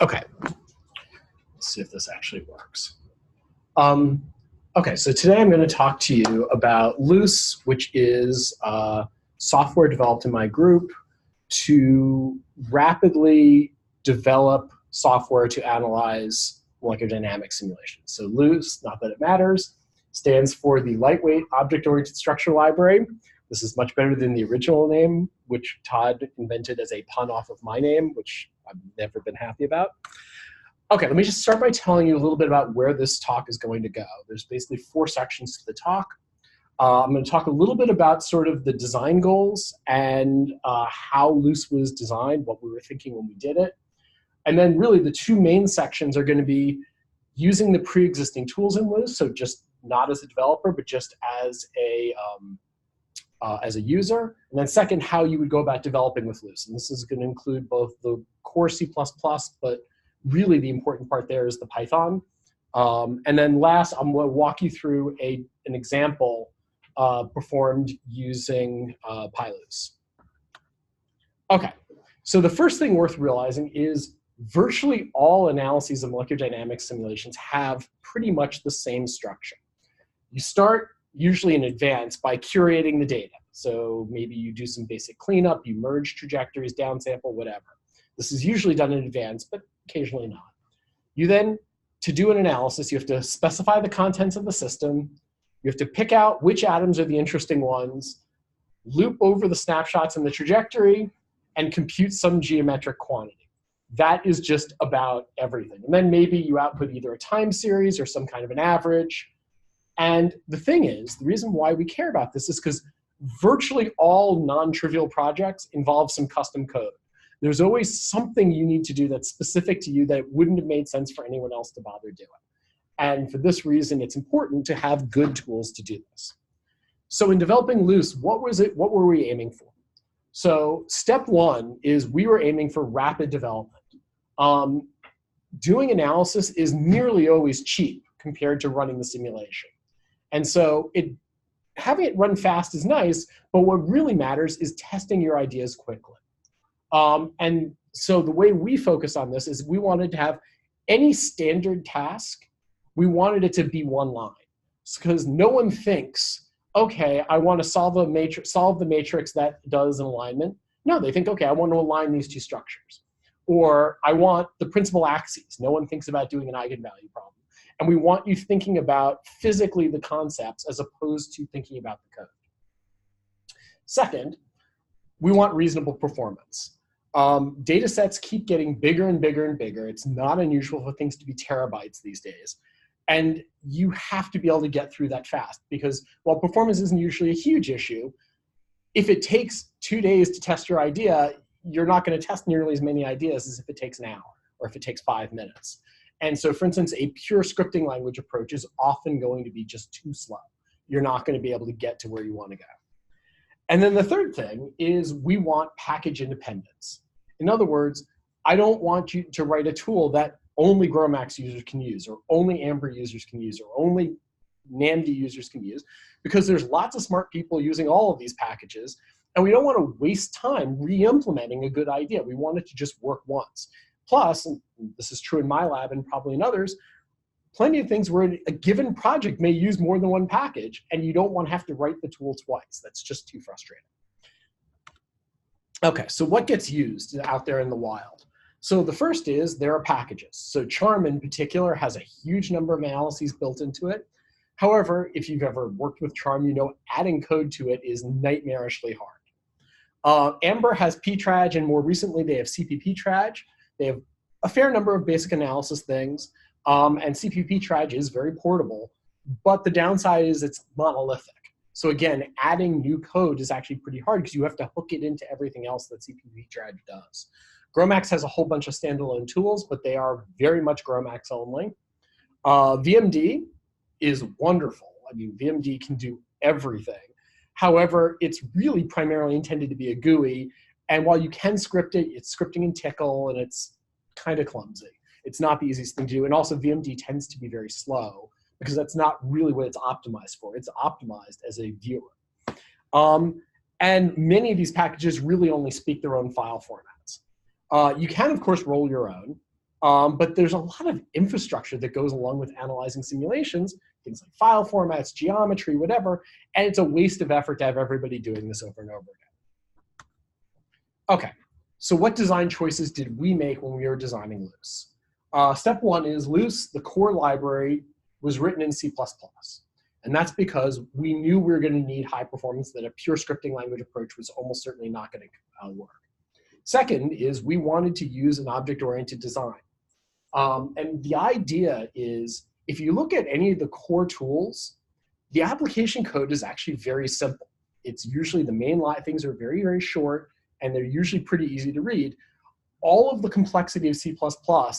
Okay, let's see if this actually works. Okay, so today I'm going to talk to you about LOOS, which is software developed in my group to rapidly develop software to analyze molecular dynamics simulations. So LOOS, not that it matters, stands for the Lightweight Object-Oriented Structure Library. This is much better than the original name, which Todd invented as a pun off of my name, which I've never been happy about. Okay, let me just start by telling you a little bit about where this talk is going to go. There's basically 4 sections to the talk. I'm going to talk a little bit about sort of the design goals and how LOOS was designed, what we were thinking when we did it. And then really the 2 main sections are going to be using the pre-existing tools in LOOS, so just not as a developer, but just as a user. And then second, how you would go about developing with LOOS. And this is going to include both the core C++, but really the important part there is the Python. And then last, I'm going to walk you through an example performed using PyLOOS. Okay, so the first thing worth realizing is virtually all analyses of molecular dynamics simulations have pretty much the same structure. You start usually in advance by curating the data. So maybe you do some basic cleanup, you merge trajectories, downsample, whatever. This is usually done in advance, but occasionally not. You then, to do an analysis, you have to specify the contents of the system, you have to pick out which atoms are the interesting ones, loop over the snapshots in the trajectory, and compute some geometric quantity. That is just about everything. And then maybe you output either a time series or some kind of an average. And the thing is, the reason why we care about this is because virtually all non-trivial projects involve some custom code. There's always something you need to do that's specific to you that wouldn't have made sense for anyone else to bother doing. And for this reason, it's important to have good tools to do this. So in developing LOOS, what were we aiming for? So step 1 is we were aiming for rapid development. Doing analysis is nearly always cheap compared to running the simulation. And so having it run fast is nice, but what really matters is testing your ideas quickly. And so the way we focus on this is we wanted to have any standard task, we wanted it to be one line. Because no one thinks, okay, I want to solve the matrix that does an alignment. No, they think, okay, I want to align these 2 structures. Or I want the principal axes. No one thinks about doing an eigenvalue problem. And we want you thinking about physically the concepts as opposed to thinking about the code. Second, we want reasonable performance. Data sets keep getting bigger and bigger and bigger. It's not unusual for things to be terabytes these days. And you have to be able to get through that fast because while performance isn't usually a huge issue, if it takes 2 days to test your idea, you're not going to test nearly as many ideas as if it takes an hour or if it takes 5 minutes. And so, for instance, a pure scripting language approach is often going to be just too slow. You're not going to be able to get to where you want to go. And then the third thing is we want package independence. In other words, I don't want you to write a tool that only GROMACS users can use, or only Amber users can use, or only NAMD users can use, because there's lots of smart people using all of these packages, and we don't want to waste time re-implementing a good idea. We want it to just work once. Plus, and this is true in my lab and probably in others, plenty of things where a given project may use more than one package, and you don't want to have to write the tool twice. That's just too frustrating. Okay, so what gets used out there in the wild? So the first is there are packages. So Charm in particular has a huge number of analyses built into it. However, if you've ever worked with Charm, you know adding code to it is nightmarishly hard. Amber has ptraj, and more recently they have cpptraj. They have a fair number of basic analysis things, and cpptraj is very portable, but the downside is it's monolithic. So again, adding new code is actually pretty hard because you have to hook it into everything else that cpptraj does. GROMACS has a whole bunch of standalone tools, but they are very much GROMACS only. VMD is wonderful. I mean, VMD can do everything. However, it's really primarily intended to be a GUI, and while you can script it, it's scripting in Tickle, and it's kind of clumsy. It's not the easiest thing to do, and also VMD tends to be very slow because that's not really what it's optimized for. It's optimized as a viewer. And many of these packages really only speak their own file formats. You can, of course, roll your own. But there's a lot of infrastructure that goes along with analyzing simulations, things like file formats, geometry, whatever, and it's a waste of effort to have everybody doing this over and over again. Okay, so what design choices did we make when we were designing LOOS? Step one is LOOS, the core library, was written in C++. And that's because we knew we were going to need high performance, that a pure scripting language approach was almost certainly not going to work. Second is we wanted to use an object-oriented design. And the idea is, if you look at any of the core tools, the application code is actually very simple. It's usually the main line, things are very, very short, and they're usually pretty easy to read. All of the complexity of C++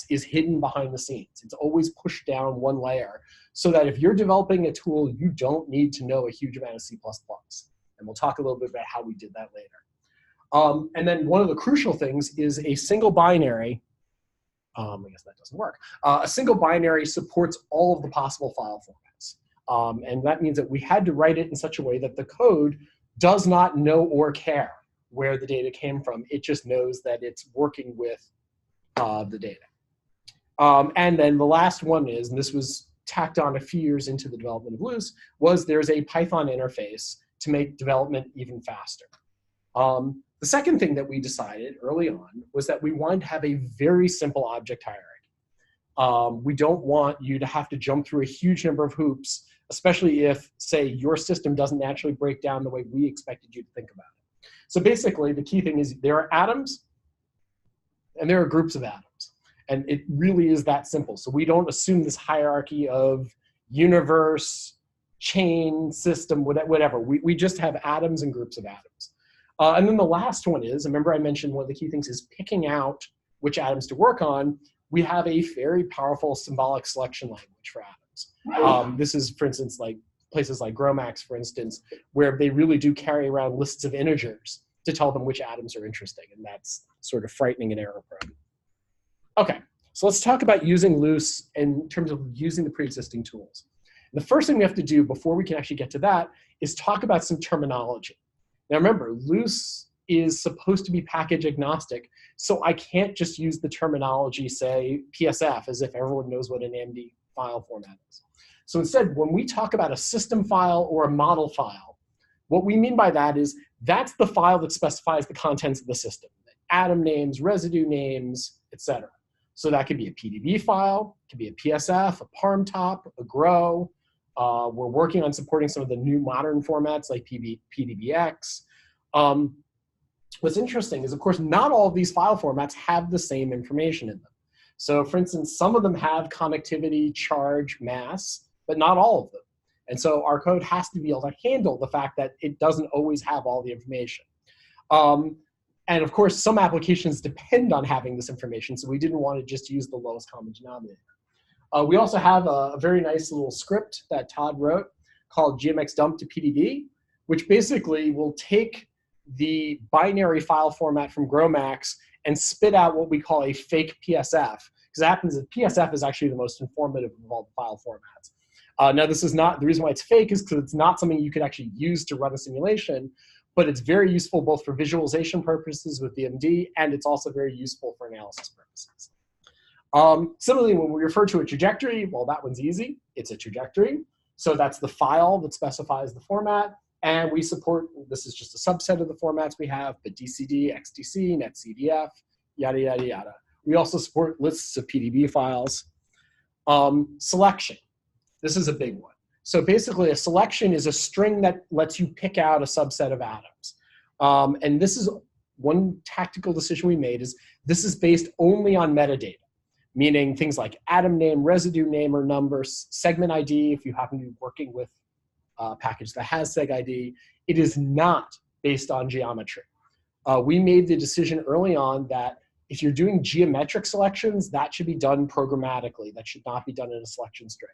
is hidden behind the scenes. It's always pushed down one layer, so that if you're developing a tool, you don't need to know a huge amount of C++. And we'll talk a little bit about how we did that later. And then one of the crucial things is a single binary. I guess that doesn't work. A single binary supports all of the possible file formats. And that means that we had to write it in such a way that the code does not know or care where the data came from. It just knows that it's working with the data. And then the last one is, and this was tacked on a few years into the development of LOOS, was there's a Python interface to make development even faster. The second thing that we decided early on was that we wanted to have a very simple object hierarchy. We don't want you to have to jump through a huge number of hoops, especially if, say, your system doesn't naturally break down the way we expected you to think about it. So basically, the key thing is there are atoms, and there are groups of atoms. And it really is that simple. So we don't assume this hierarchy of universe, chain, system, whatever. We just have atoms and groups of atoms. And then the last one is, remember I mentioned one of the key things is picking out which atoms to work on. We have a very powerful symbolic selection language for atoms. This is, for instance, like places like GROMACS, for instance, where they really do carry around lists of integers to tell them which atoms are interesting, and that's sort of frightening and error-prone. Okay, so let's talk about using LOOS in terms of using the pre-existing tools. The first thing we have to do before we can actually get to that is talk about some terminology. Now remember, LOOS is supposed to be package agnostic, so I can't just use the terminology, say, PSF, as if everyone knows what an AMD file format is. So instead, when we talk about a system file or a model file, what we mean by that is that's the file that specifies the contents of the system, atom names, residue names, etc. So that could be a PDB file, it could be a PSF, a parm top, a GRO. We're working on supporting some of the new modern formats like PDBX. What's interesting is, of course, not all of these file formats have the same information in them. So for instance, some of them have connectivity, charge, mass, but not all of them. And so our code has to be able to handle the fact that it doesn't always have all the information. And of course, some applications depend on having this information, so we didn't want to just use the lowest common denominator. We also have a very nice little script that Todd wrote called gmxdump to PDB, which basically will take the binary file format from GROMACS and spit out what we call a fake PSF. Because it happens that PSF is actually the most informative of all the file formats. Now, this is not, the reason why it's fake is because it's not something you could actually use to run a simulation, but it's very useful both for visualization purposes with VMD, and it's also very useful for analysis purposes. Similarly, when we refer to a trajectory, well, that one's easy. It's a trajectory. So that's the file that specifies the format. And we support, this is just a subset of the formats we have, but DCD, XDC, NetCDF, yada, yada, yada. We also support lists of PDB files. Selection. This is a big one. So basically, a selection is a string that lets you pick out a subset of atoms. And this is one tactical decision we made is this is based only on metadata, meaning things like atom name, residue name or number, segment ID, if you happen to be working with a package that has seg ID. It is not based on geometry. We made the decision early on that if you're doing geometric selections, that should be done programmatically. That should not be done in a selection string.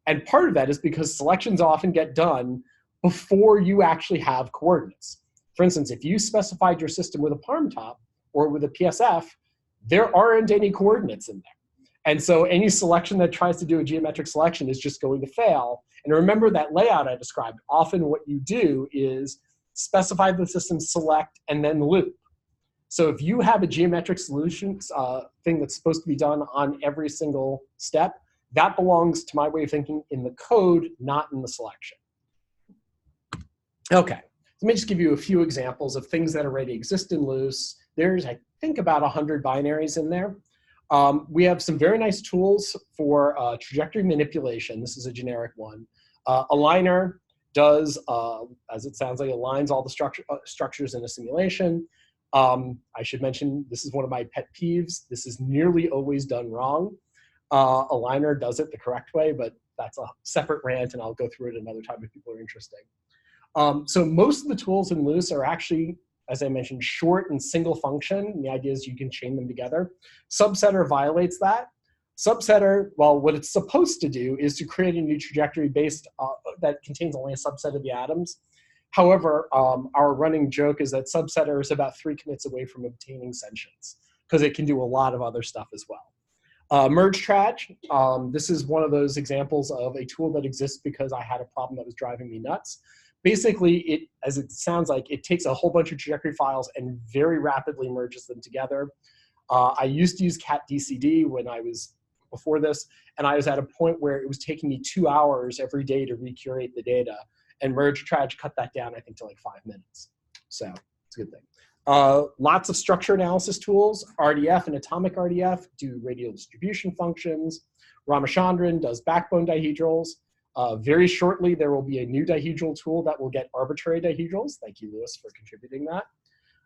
And part of that is because selections often get done before you actually have coordinates. For instance, if you specified your system with a parm top or with a PSF, there aren't any coordinates in there. And so any selection that tries to do a geometric selection is just going to fail. And remember that layout I described. Often what you do is specify the system select and then loop. So if you have a geometric solutions thing that's supposed to be done on every single step, that belongs, to my way of thinking, in the code, not in the selection. Okay, let me just give you a few examples of things that already exist in LOOS. There's, I think, about 100 binaries in there. We have some very nice tools for trajectory manipulation. This is a generic one. Aligner does, as it sounds like, aligns all the structures in a simulation. I should mention, this is one of my pet peeves. This is nearly always done wrong. Aligner does it the correct way, but that's a separate rant, and I'll go through it another time if people are interested. So most of the tools in LOOS are actually, as I mentioned, short and single function. And the idea is you can chain them together. Subsetter violates that. Subsetter, well, what it's supposed to do is to create a new trajectory based that contains only a subset of the atoms. However, our running joke is that subsetter is about 3 commits away from obtaining sentience, because it can do a lot of other stuff as well. Merge traj, this is one of those examples of a tool that exists because I had a problem that was driving me nuts. Basically, as it sounds like, it takes a whole bunch of trajectory files and very rapidly merges them together. I used to use cat-dcd when I was before this, and I was at a point where it was taking me 2 hours every day to recurate the data, and merge traj cut that down, I think, to like 5 minutes. So it's a good thing. Lots of structure analysis tools. RDF and atomic RDF do radial distribution functions. Ramachandran does backbone dihedrals. Very shortly, there will be a new dihedral tool that will get arbitrary dihedrals. Thank you, Lewis, for contributing that.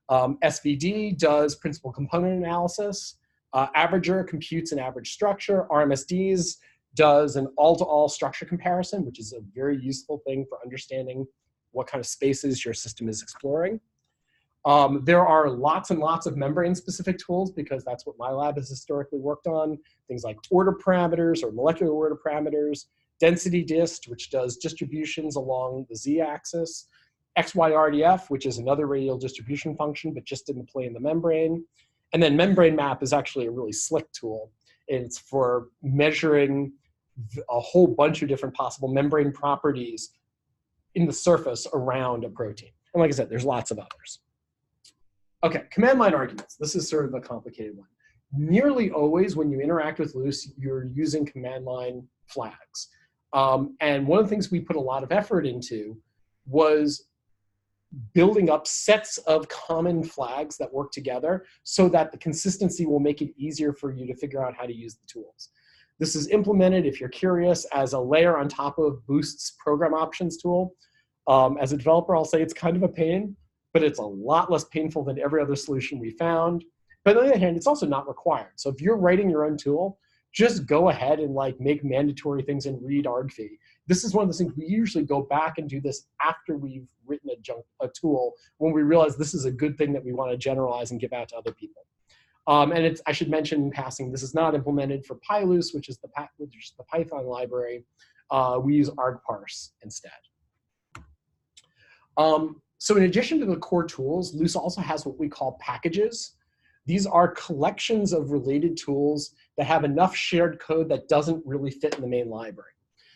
SVD does principal component analysis. Averager computes an average structure. RMSDs does an all-to-all structure comparison, which is a very useful thing for understanding what kind of spaces your system is exploring. There are lots and lots of membrane-specific tools, because that's what my lab has historically worked on. Things like order parameters or molecular order parameters. Density dist, which does distributions along the z-axis. XYRDF, which is another radial distribution function, but just didn't play in the membrane. And then membrane map is actually a really slick tool. It's for measuring a whole bunch of different possible membrane properties in the surface around a protein. And like I said, there's lots of others. Okay, command line arguments. This is sort of a complicated one. Nearly always when you interact with LOOS, you're using command line flags. And one of the things we put a lot of effort into was building up sets of common flags that work together so that the consistency will make it easier for you to figure out how to use the tools. This is implemented, if you're curious, as a layer on top of Boost's program options tool. As a developer, I'll say it's kind of a pain, but it's a lot less painful than every other solution we found. But on the other hand, it's also not required. So if you're writing your own tool, just go ahead and like make mandatory things and read argv. This is one of the things we usually go back and do this after we've written a tool, when we realize this is a good thing that we want to generalize and give out to other people. And I should mention in passing, this is not implemented for PyLOOS, which is the Python library. We use argparse instead. So in addition to the core tools, LOOS also has what we call packages. These are collections of related tools that have enough shared code that doesn't really fit in the main library.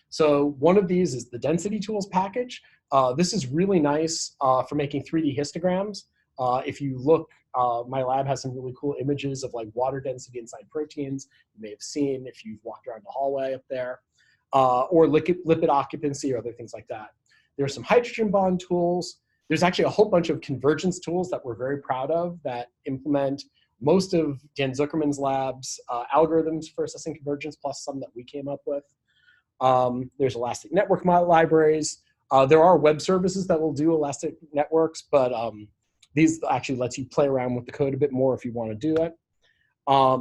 So one of these is the density tools package. This is really nice for making 3D histograms. If you look, my lab has some really cool images of like water density inside proteins. You may have seen if you've walked around the hallway up there, or lipid occupancy or other things like that. There's some hydrogen bond tools. There's actually a whole bunch of convergence tools that we're very proud of that implement most of Dan Zuckerman's lab's algorithms for assessing convergence, plus some that we came up with. There's elastic network libraries. There are web services that will do elastic networks, but these actually lets you play around with the code a bit more if you want to do it.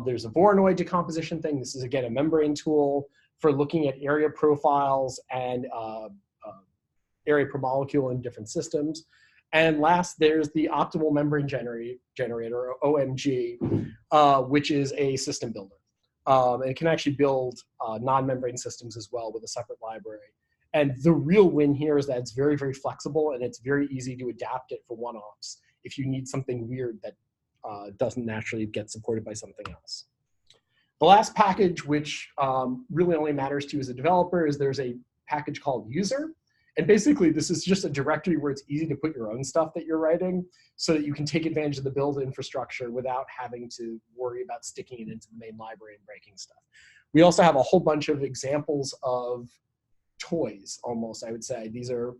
There's a Voronoi decomposition thing. This is, again, a membrane tool for looking at area profiles and area per molecule in different systems. And last, there's the optimal membrane generator, or OMG, which is a system builder. And it can actually build non-membrane systems as well with a separate library. And the real win here is that it's very, very flexible, and it's very easy to adapt it for one-offs if you need something weird that doesn't naturally get supported by something else. The last package, which really only matters to you as a developer, is there's a package called user. And basically, this is just a directory where it's easy to put your own stuff that you're writing so that you can take advantage of the build infrastructure without having to worry about sticking it into the main library and breaking stuff. We also have a whole bunch of examples of toys, almost, I would say. These are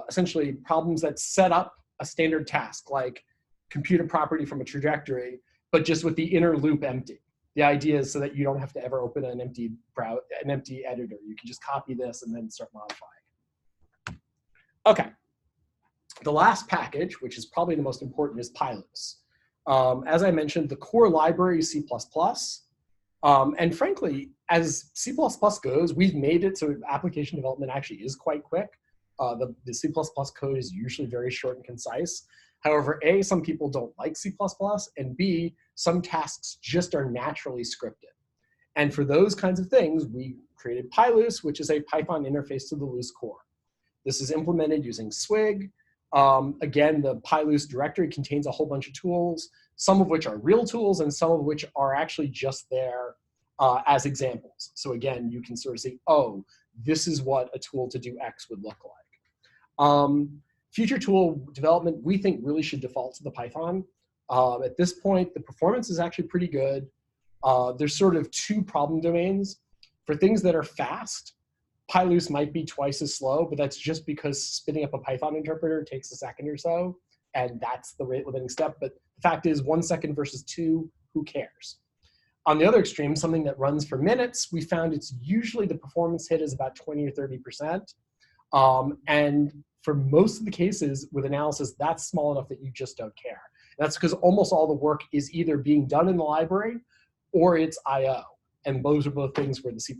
essentially problems that set up a standard task, like compute a property from a trajectory, but just with the inner loop empty. The idea is so that you don't have to ever open an empty editor. You can just copy this and then start modifying. Okay, the last package, which is probably the most important, is PyLOOS. As I mentioned, the core library is C++. And frankly, as C++ goes, we've made it so application development actually is quite quick. The C++ code is usually very short and concise. However, A, some people don't like C++, and B, some tasks just are naturally scripted. And for those kinds of things, we created PyLOOS, which is a Python interface to the LOOS core. This is implemented using Swig. Again, the PyLOOS directory contains a whole bunch of tools, some of which are real tools and some of which are actually just there as examples. So again, you can sort of say, oh, this is what a tool to do X would look like. Future tool development, we think, really should default to the Python. At this point, the performance is actually pretty good. There's sort of two problem domains. For things that are fast, PyLOOS might be twice as slow, but that's just because spinning up a Python interpreter takes a second or so, and that's the rate limiting step. But the fact is, 1 second versus 2, who cares? On the other extreme, something that runs for minutes, we found it's usually the performance hit is about 20 or 30%. And for most of the cases with analysis, that's small enough that you just don't care. That's because almost all the work is either being done in the library or it's I/O. And those are both things where the C++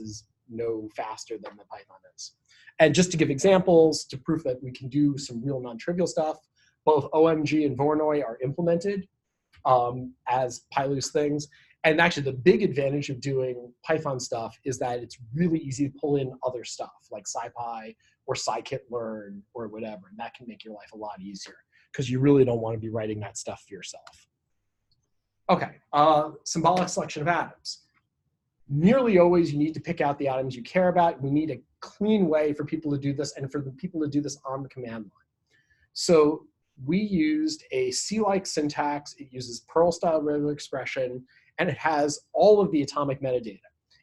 is no faster than the Python is. And just to give examples to prove that we can do some real non-trivial stuff, both OMG and Voronoi are implemented as PyLOOS things. And actually the big advantage of doing Python stuff is that it's really easy to pull in other stuff like SciPy or scikit-learn or whatever. And that can make your life a lot easier because you really don't want to be writing that stuff for yourself. Okay, symbolic selection of atoms. Nearly always you need to pick out the atoms you care about. We need a clean way for people to do this and for the people to do this on the command line. So we used a C-like syntax. It uses Perl-style regular expression, and it has all of the atomic metadata.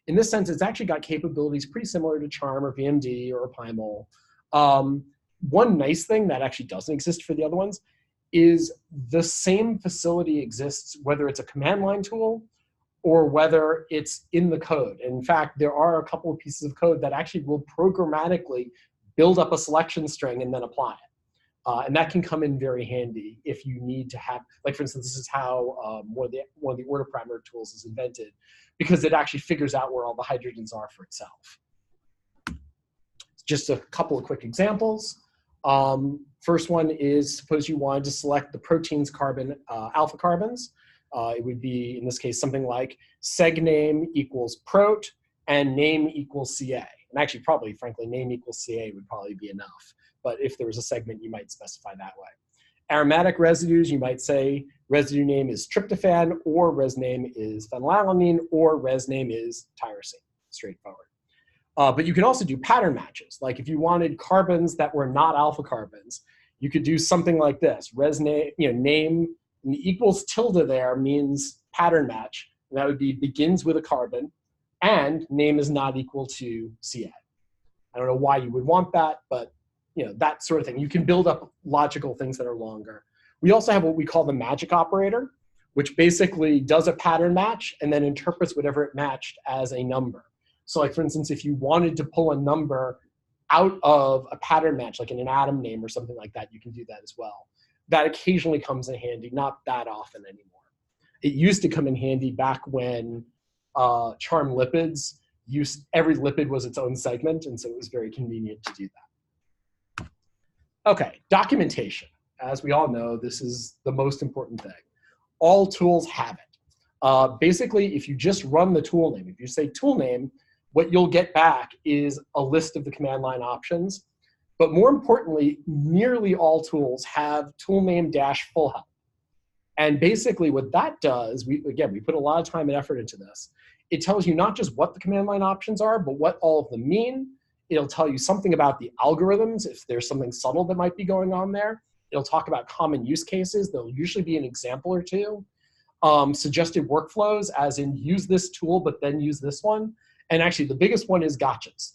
In this sense, it's actually got capabilities pretty similar to Charm or VMD or Pymol. One nice thing that actually doesn't exist for the other ones is the same facility exists whether it's a command line tool or whether it's in the code. In fact, there are a couple of pieces of code that actually will programmatically build up a selection string and then apply it. And that can come in very handy if you need to have, like for instance, this is how one of the order parameter tools is invented, because it actually figures out where all the hydrogens are for itself. Just a couple of quick examples. First one is, suppose you wanted to select the protein's carbon, alpha carbons. It would be, in this case, something like seg name equals prot and name equals CA. And actually, probably, frankly, name equals CA would probably be enough. But if there was a segment, you might specify that way. Aromatic residues, you might say residue name is tryptophan, or res name is phenylalanine, or res name is tyrosine. Straightforward. But you can also do pattern matches. Like if you wanted carbons that were not alpha carbons, you could do something like this. Res name, name and the equals tilde there means pattern match. And that would be begins with a carbon, and name is not equal to CA. I don't know why you would want that, but that sort of thing. You can build up logical things that are longer. We also have what we call the magic operator, which basically does a pattern match and then interprets whatever it matched as a number. So like, for instance, if you wanted to pull a number out of a pattern match, like in an atom name or something like that, you can do that as well. That occasionally comes in handy, not that often anymore. It used to come in handy back when Charm lipids every lipid was its own segment, and so it was very convenient to do that. Okay, documentation. As we all know, this is the most important thing. All tools have it. Basically, if you just run the tool name, if you say tool name, what you'll get back is a list of the command line options. But more importantly, nearly all tools have tool name - full help. And basically what that does, we put a lot of time and effort into this. It tells you not just what the command line options are, but what all of them mean. It'll tell you something about the algorithms, if there's something subtle that might be going on there. It'll talk about common use cases. There'll usually be an example or two. Suggested workflows, as in use this tool, but then use this one. And actually, the biggest one is gotchas.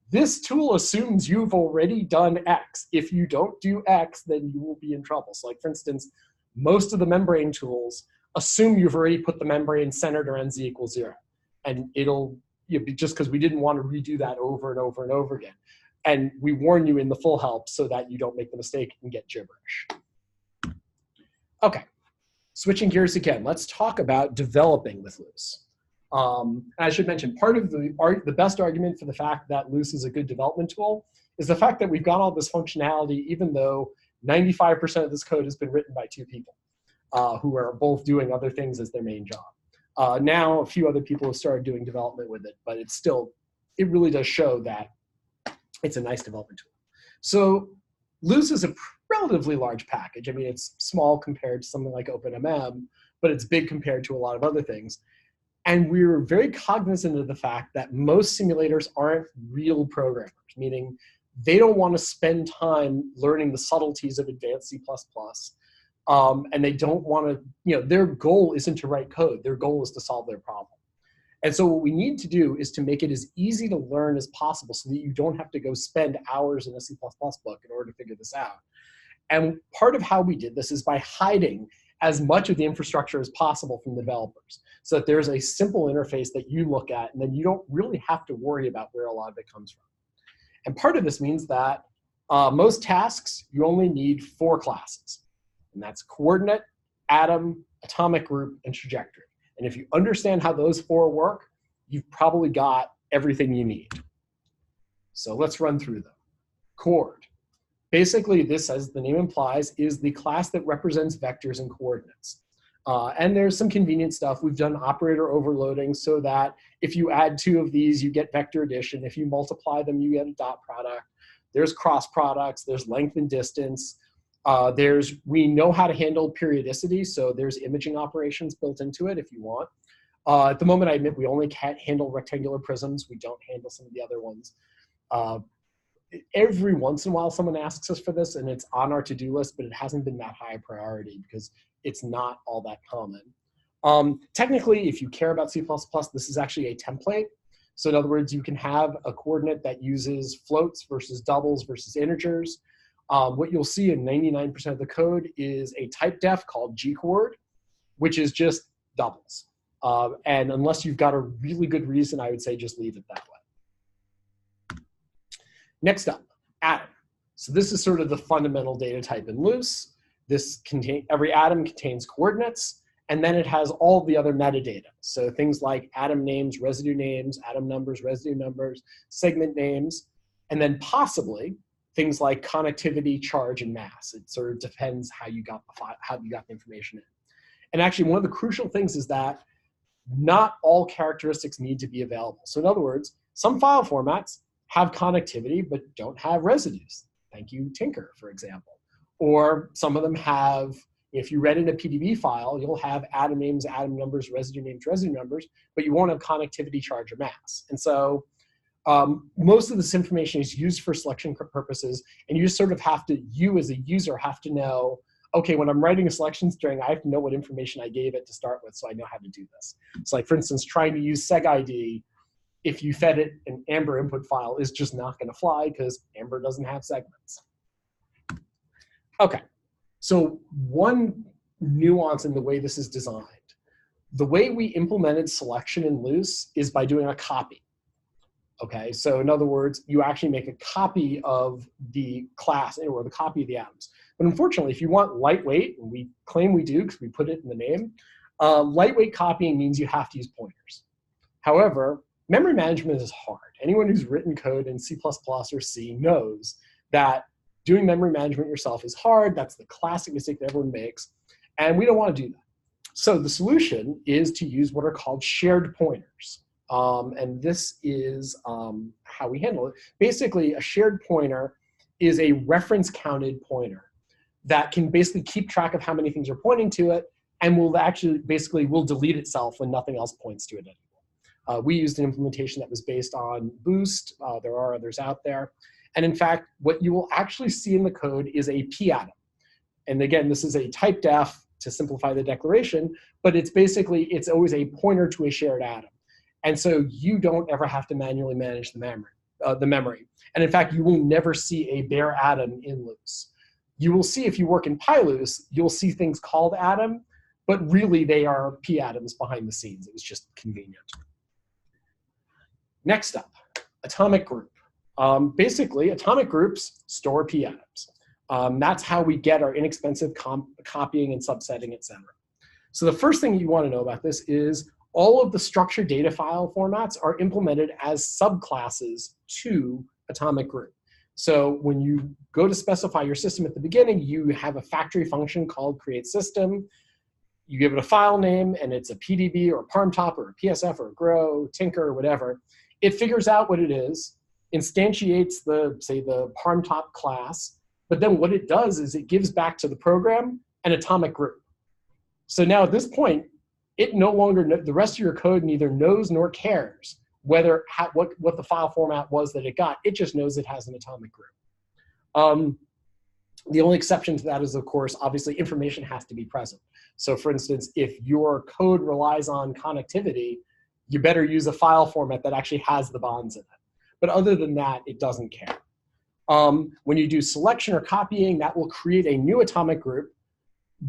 This tool assumes you've already done X. If you don't do X, then you will be in trouble. So like, for instance, most of the membrane tools assume you've already put the membrane centered around z equals 0. And it'll, just because we didn't want to redo that over and over and over again. And we warn you in the full help so that you don't make the mistake and get gibberish. Okay, switching gears again, let's talk about developing with LOOS. I should mention, part of the best argument for the fact that LOOS is a good development tool is the fact that we've got all this functionality, even though 95% of this code has been written by 2 people who are both doing other things as their main job. Now, a few other people have started doing development with it, but it's still, it really does show that it's a nice development tool. So LOOS is a relatively large package. I mean, it's small compared to something like OpenMM, but it's big compared to a lot of other things. And we're very cognizant of the fact that most simulators aren't real programmers, meaning they don't want to spend time learning the subtleties of advanced C++. And they don't want to, their goal isn't to write code. Their goal is to solve their problem. And so what we need to do is to make it as easy to learn as possible so that you don't have to go spend hours in a C++ book in order to figure this out. And part of how we did this is by hiding as much of the infrastructure as possible from the developers, so that there's a simple interface that you look at, and then you don't really have to worry about where a lot of it comes from. And part of this means that most tasks, you only need 4 classes. And that's coordinate, atom, atomic group, and trajectory. And if you understand how those 4 work, you've probably got everything you need. So let's run through them. Coord. Basically, this, as the name implies, is the class that represents vectors and coordinates. And there's some convenient stuff. We've done operator overloading so that if you add 2 of these, you get vector addition. If you multiply them, you get a dot product. There's cross products. There's length and distance. We know how to handle periodicity, so there's imaging operations built into it if you want. At the moment, I admit we only can't handle rectangular prisms. We don't handle some of the other ones. Every once in a while, someone asks us for this, and it's on our to-do list, but it hasn't been that high a priority because it's not all that common. Technically, if you care about C++, this is actually a template. So in other words, you can have a coordinate that uses floats versus doubles versus integers. What you'll see in 99% of the code is a type def called gcoord, which is just doubles. And unless you've got a really good reason, I would say just leave it that way. Next up, atom. So this is sort of the fundamental data type in LOOS. Every atom contains coordinates, and then it has all the other metadata. So things like atom names, residue names, atom numbers, residue numbers, segment names, and then possibly things like connectivity, charge, and mass. It sort of depends how you got the information in. And actually, one of the crucial things is that not all characteristics need to be available. So in other words, some file formats have connectivity but don't have residues. Thank you, Tinker, for example. Or some of them have, if you read in a PDB file, you'll have atom names, atom numbers, residue names, residue numbers, but you won't have connectivity, charge, or mass. And so most of this information is used for selection purposes, and you just sort of have to, you as a user have to know, okay, when I'm writing a selection string, I have to know what information I gave it to start with so I know how to do this. So like, for instance, trying to use segid, if you fed it an Amber input file, is just not going to fly because Amber doesn't have segments. Okay, so one nuance in the way this is designed. The way we implemented selection in LOOS is by doing a copy. Okay, so in other words, you actually make a copy of the class or the copy of the atoms. But unfortunately, if you want lightweight, and we claim we do because we put it in the name, lightweight copying means you have to use pointers. However, memory management is hard. Anyone who's written code in C++ or C knows that doing memory management yourself is hard. That's the classic mistake that everyone makes, and we don't want to do that. So the solution is to use what are called shared pointers. And this is how we handle it. Basically, a shared pointer is a reference-counted pointer that can basically keep track of how many things are pointing to it, and will actually basically will delete itself when nothing else points to it anymore. We used an implementation that was based on Boost. There are others out there. And in fact, what you will actually see in the code is a p-atom. And again, this is a typed F to simplify the declaration, but it's basically, it's always a pointer to a shared atom. And so you don't ever have to manually manage the memory. And in fact, you will never see a bare atom in LOOS. You will see, if you work in PyLOOS, you'll see things called atom, but really they are p-atoms behind the scenes. It was just convenient. Next up, atomic group. Basically, atomic groups store p-atoms. That's how we get our inexpensive copying and subsetting, etc. So the first thing you want to know about this is all of the structured data file formats are implemented as subclasses to atomic group. So when you go to specify your system at the beginning, you have a factory function called create system. You give it a file name, and it's a PDB or a ParmTop or a PSF or a GRO, Tinker, or whatever. It figures out what it is, instantiates the, say, the ParmTop class, but then what it does is it gives back to the program an atomic group. So now at this point, it no longer, the rest of your code neither knows nor cares whether what the file format was that it got. It just knows it has an atomic group. The only exception to that is, of course, obviously information has to be present. So for instance, if your code relies on connectivity, you better use a file format that actually has the bonds in it. But other than that, it doesn't care. When you do selection or copying, that will create a new atomic group.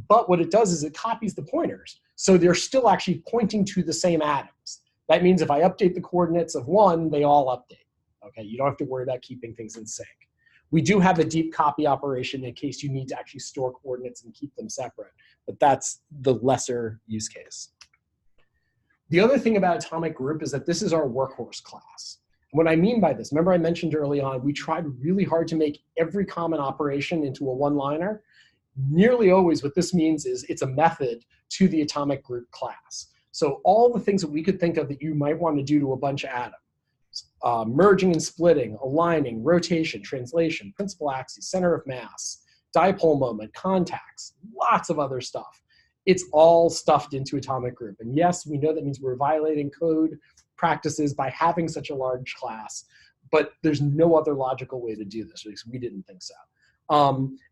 But what it does is it copies the pointers. So they're still actually pointing to the same atoms. That means if I update the coordinates of one, they all update. Okay, you don't have to worry about keeping things in sync. We do have a deep copy operation in case you need to actually store coordinates and keep them separate. But that's the lesser use case. The other thing about atomic group is that this is our workhorse class. And what I mean by this, remember I mentioned early on, we tried really hard to make every common operation into a one-liner. Nearly always what this means is it's a method to the atomic group class. So all the things that we could think of that you might want to do to a bunch of atoms, merging and splitting, aligning, rotation, translation, principal axis, center of mass, dipole moment, contacts, lots of other stuff. It's all stuffed into atomic group. And yes, we know that means we're violating code practices by having such a large class, but there's no other logical way to do this, or at least we didn't think so.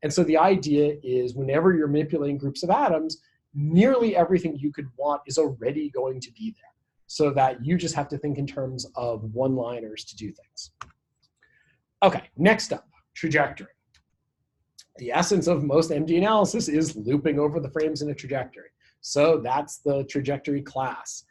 And so the idea is whenever you're manipulating groups of atoms, nearly everything you could want is already going to be there, so that you just have to think in terms of one-liners to do things. Okay, next up, trajectory. The essence of most MD analysis is looping over the frames in a trajectory. So that's the trajectory class.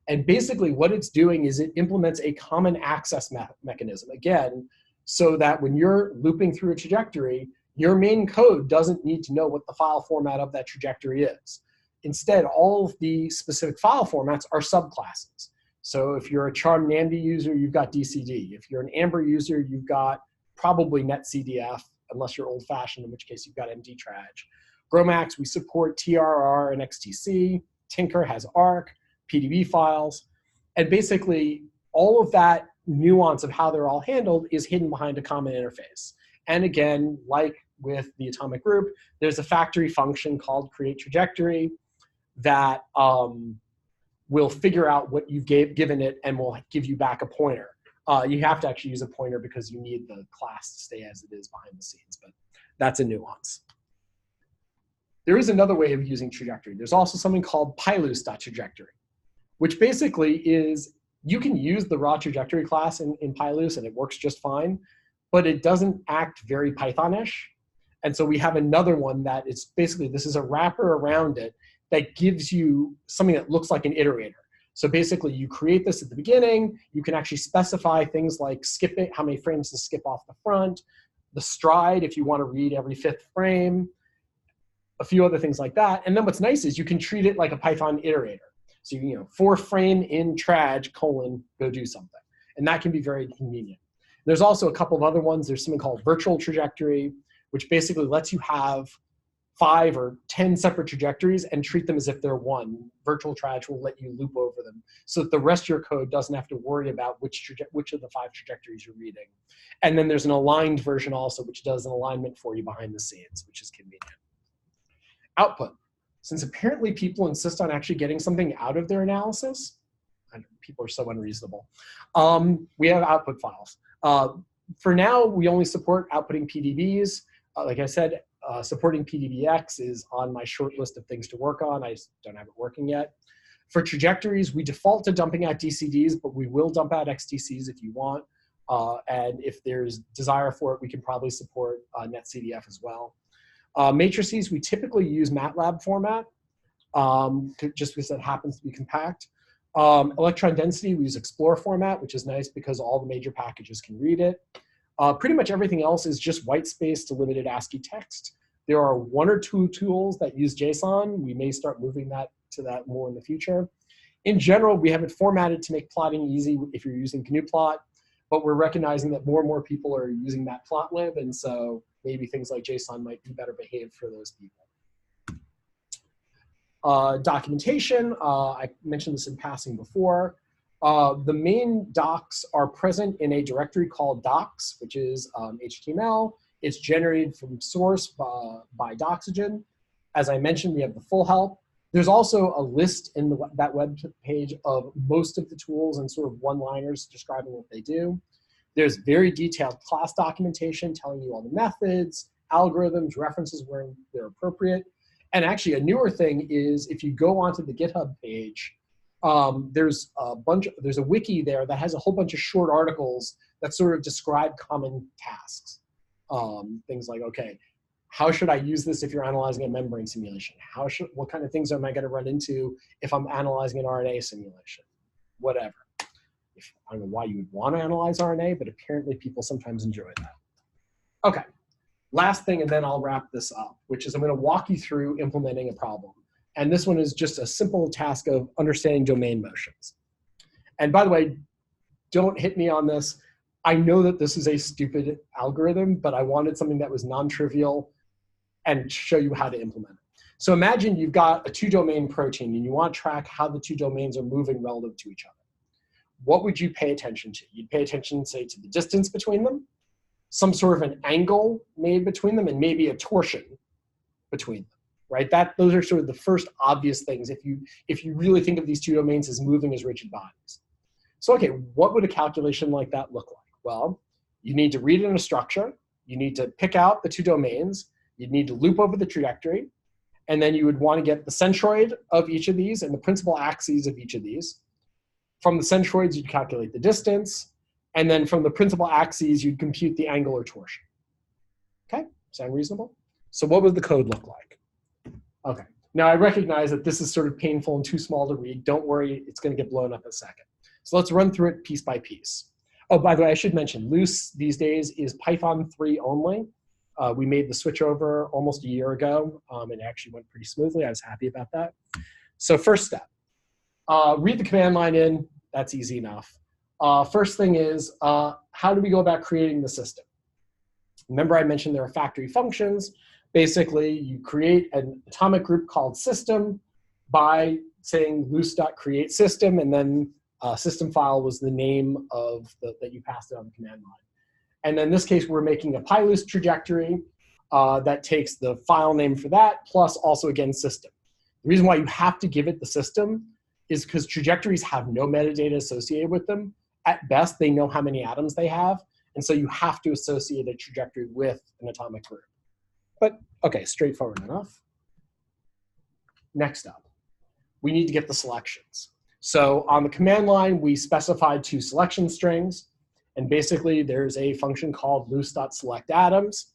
And basically what it's doing is it implements a common access mechanism, again, so that when you're looping through a trajectory, your main code doesn't need to know what the file format of that trajectory is. Instead, all of the specific file formats are subclasses. So if you're a Charm NAMD user, you've got DCD. If you're an Amber user, you've got probably NetCDF, unless you're old-fashioned, in which case you've got MDTraj. GROMACS, we support TRR and XTC. Tinker has ARC, PDB files. And basically, all of that nuance of how they're all handled is hidden behind a common interface. And again, like with the atomic group, there's a factory function called create trajectory that will figure out what you've given it and will give you back a pointer. You have to actually use a pointer because you need the class to stay as it is behind the scenes, but that's a nuance. There is another way of using trajectory. There's also something called PyLOOS.trajectory, which basically is you can use the raw trajectory class in PyLOOS and it works just fine, but it doesn't act very Python-ish. And so we have another one that it's basically, this is a wrapper around it that gives you something that looks like an iterator. So basically you create this at the beginning, you can actually specify things like skip it, how many frames to skip off the front, the stride if you want to read every 5th frame, a few other things like that. And then what's nice is you can treat it like a Python iterator. So you know, 4 frame in traj, go do something. And that can be very convenient. There's also a couple of other ones. There's something called virtual trajectory, which basically lets you have 5 or 10 separate trajectories and treat them as if they're one. Virtual traj will let you loop over them so that the rest of your code doesn't have to worry about which of the 5 trajectories you're reading. And then there's an aligned version also, which does an alignment for you behind the scenes, which is convenient. Output. Since apparently people insist on actually getting something out of their analysis, I know, people are so unreasonable. We have output files. For now, we only support outputting PDBs. Like I said, supporting PDBX is on my short list of things to work on. I just don't have it working yet. For trajectories, we default to dumping out DCDs, but we will dump out XTCs if you want. And if there's desire for it, we can probably support NetCDF as well. Matrices, we typically use MATLAB format, just because that happens to be compact. Electron density, we use Explore format, which is nice because all the major packages can read it. Pretty much everything else is just white space to limited ASCII text. There are 1 or 2 tools that use JSON. We may start moving to that more in the future. In general, we have it formatted to make plotting easy if you're using GNU-plot, but we're recognizing that more and more people are using Matplotlib, and so maybe things like JSON might be better behaved for those people. Documentation, I mentioned this in passing before. The main docs are present in a directory called docs, which is HTML. It's generated from source by Doxygen. As I mentioned, we have the full help. There's also a list in that web page of most of the tools and sort of one-liners describing what they do. There's very detailed class documentation telling you all the methods, algorithms, references where they're appropriate. And actually, a newer thing is if you go onto the GitHub page, there's a wiki there that has a whole bunch of short articles that sort of describe common tasks. Things like, okay, how should I use this if you're analyzing a membrane simulation? What kind of things am I going to run into if I'm analyzing an RNA simulation? Whatever. I don't know why you would want to analyze RNA, but apparently people sometimes enjoy that. Okay, last thing, and then I'll wrap this up, which is I'm going to walk you through implementing a problem. And this one is just a simple task of understanding domain motions. And by the way, don't hit me on this. I know that this is a stupid algorithm, but I wanted something that was non-trivial and show you how to implement it. So imagine you've got a 2-domain protein and you want to track how the 2 domains are moving relative to each other. What would you pay attention to? You'd pay attention, say, to the distance between them, some sort of an angle made between them, and maybe a torsion between them, right? Those are sort of the first obvious things if you really think of these 2 domains as moving as rigid bodies. So, okay, what would a calculation like that look like? Well, you need to read it in a structure. You need to pick out the 2 domains. You'd need to loop over the trajectory. And then you would want to get the centroid of each of these and the principal axes of each of these. From the centroids, you'd calculate the distance. And then from the principal axes, you'd compute the angle or torsion. Okay, sound reasonable? So what would the code look like? Okay, now I recognize that this is sort of painful and too small to read. Don't worry, it's going to get blown up in a second. So let's run through it piece by piece. Oh, by the way, I should mention, LOOS these days is Python 3 only. We made the switch over almost a year ago. It actually went pretty smoothly. I was happy about that. So first step, read the command line in. That's easy enough. First thing is, how do we go about creating the system? Remember I mentioned there are factory functions. Basically, you create an atomic group called system by saying loos.createSystem, and then system file was the name of that you passed it on the command line. And in this case, we're making a PyLoos trajectory that takes the file name for that, plus also, again, system. The reason why you have to give it the system is because trajectories have no metadata associated with them. At best, they know how many atoms they have, and so you have to associate a trajectory with an atomic group. But, okay, straightforward enough. Next up, we need to get the selections. So on the command line, we specified 2 selection strings. And basically, there's a function called loos.selectAtoms.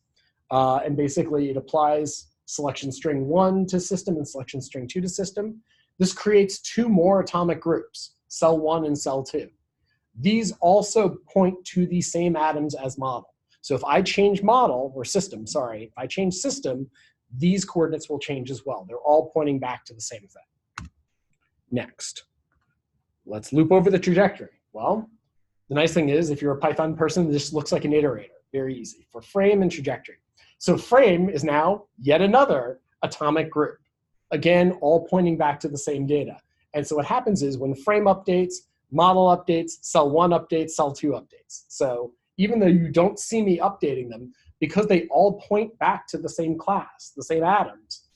And basically, it applies selection string 1 to system and selection string 2 to system. This creates 2 more atomic groups, cell 1 and cell 2. These also point to the same atoms as model. So if I change model, or system, sorry, if I change system, these coordinates will change as well. They're all pointing back to the same thing. Next, let's loop over the trajectory. Well, the nice thing is, if you're a Python person, this looks like an iterator. Very easy for frame and trajectory. So frame is now yet another atomic group. Again, all pointing back to the same data. And so what happens is when frame updates, model updates, cell 1 updates, cell 2 updates. So even though you don't see me updating them, because they all point back to the same class, the same atoms,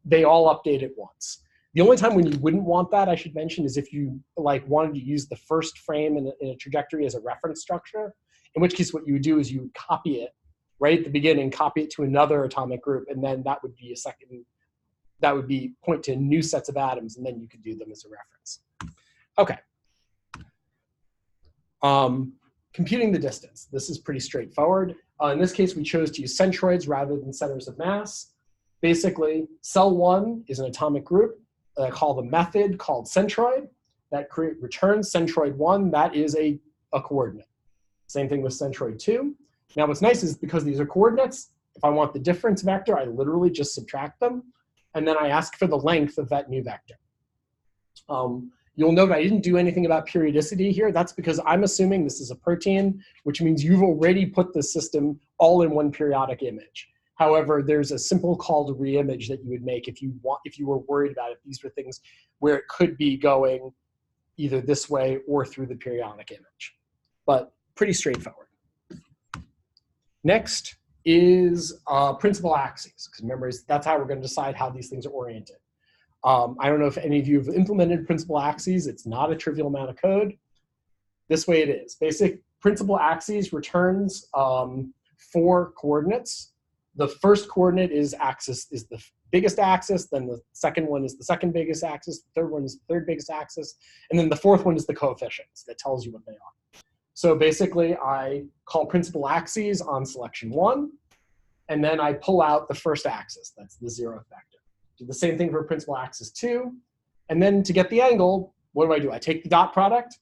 they all update at once. The only time when you wouldn't want that, I should mention, is if you like wanted to use the first frame in a trajectory as a reference structure, in which case what you would do is you would copy it right at the beginning, copy it to another atomic group, and then that would be a second, that would be point to new sets of atoms, and then you could do them as a reference. Okay. Computing the distance. This is pretty straightforward. In this case, we chose to use centroids rather than centers of mass. Basically, cell 1 is an atomic group. I call the method called centroid. That returns centroid 1. That is a coordinate. Same thing with centroid 2. Now, what's nice is because these are coordinates, if I want the difference vector, I literally just subtract them. And then I ask for the length of that new vector. You'll note I didn't do anything about periodicity here. That's because I'm assuming this is a protein, which means you've already put the system all in one periodic image. However, there's a simple call to reimage that you would make if you were worried about if these were things where it could be going either this way or through the periodic image. But pretty straightforward. Next is principal axes, because remember, that's how we're going to decide how these things are oriented. I don't know if any of you have implemented principal axes. It's not a trivial amount of code. This way it is. Basic principal axes returns 4 coordinates. The first coordinate is the biggest axis, then the second one is the second biggest axis, the third one is the third biggest axis, and then the fourth one is the coefficients that tells you what they are. So basically, I call principal axes on selection 1, and then I pull out the first axis. That's the 0th vector. Do the same thing for principal axis 2. And then to get the angle, what do? I take the dot product,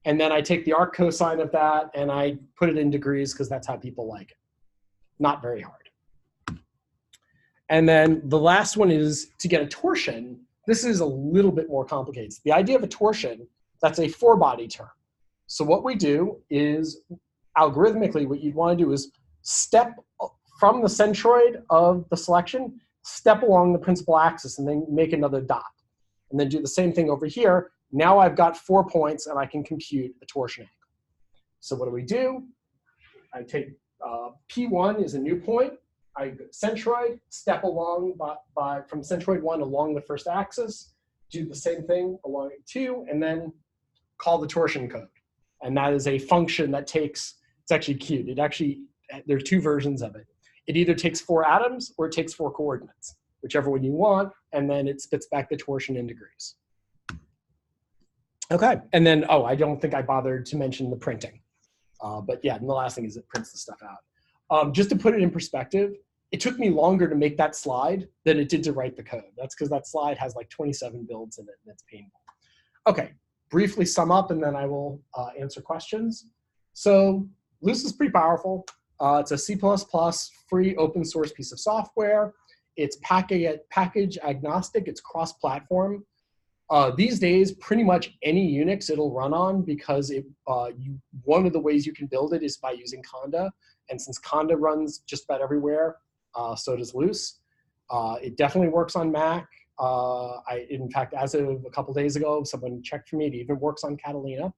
and then I take the arc cosine of that, and I put it in degrees because that's how people like it. Not very hard. And then the last one is to get a torsion. This is a little bit more complicated. The idea of a torsion, that's a 4-body term. So what we do is, algorithmically, what you'd want to do is step from the centroid of the selection, step along the principal axis, and then make another dot. And then do the same thing over here. Now I've got 4 points, and I can compute a torsion angle. So what do? I take P1 is a new point. I go centroid, step along from centroid 1 along the first axis, do the same thing along 2, and then call the torsion code. And that is a function that takes, it's actually cute. There are 2 versions of it. It either takes 4 atoms or it takes 4 coordinates, whichever one you want, and then it spits back the torsion in degrees. Okay, and then, I don't think I bothered to mention the printing. But yeah, and the last thing is it prints the stuff out. Just to put it in perspective, it took me longer to make that slide than it did to write the code. That's because that slide has like 27 builds in it, and it's painful. Okay, briefly sum up, and then I will answer questions. So LOOS is pretty powerful. It's a C++ free open source piece of software. It's package agnostic. It's cross-platform. These days, pretty much any Unix it'll run on, because one of the ways you can build it is by using Conda. And since Conda runs just about everywhere, so does LOOS. It definitely works on Mac. In fact, as of a couple days ago, someone checked for me. It even works on Catalina.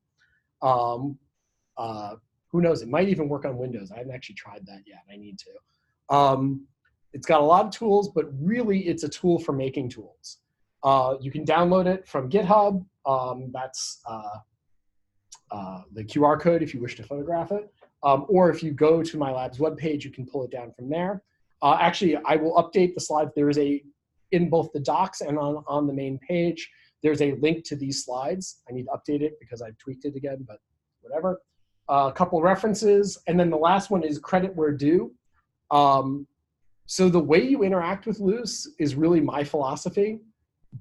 Who knows? It might even work on Windows. I haven't actually tried that yet. I need to. It's got a lot of tools, but really it's a tool for making tools. You can download it from GitHub. That's the QR code if you wish to photograph it. Or if you go to my lab's webpage, you can pull it down from there. Actually, I will update the slides. There is in both the docs and on the main page, there's a link to these slides. I need to update it because I've tweaked it again, but whatever. A couple references, and then the last one is credit where due. So the way you interact with LOOS is really my philosophy,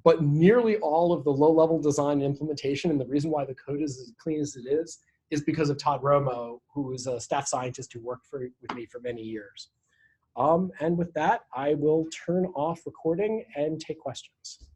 but nearly all of the low-level design and implementation, and the reason why the code is as clean as it is because of Todd Romo, who is a staff scientist who worked with me for many years. And with that, I will turn off recording and take questions.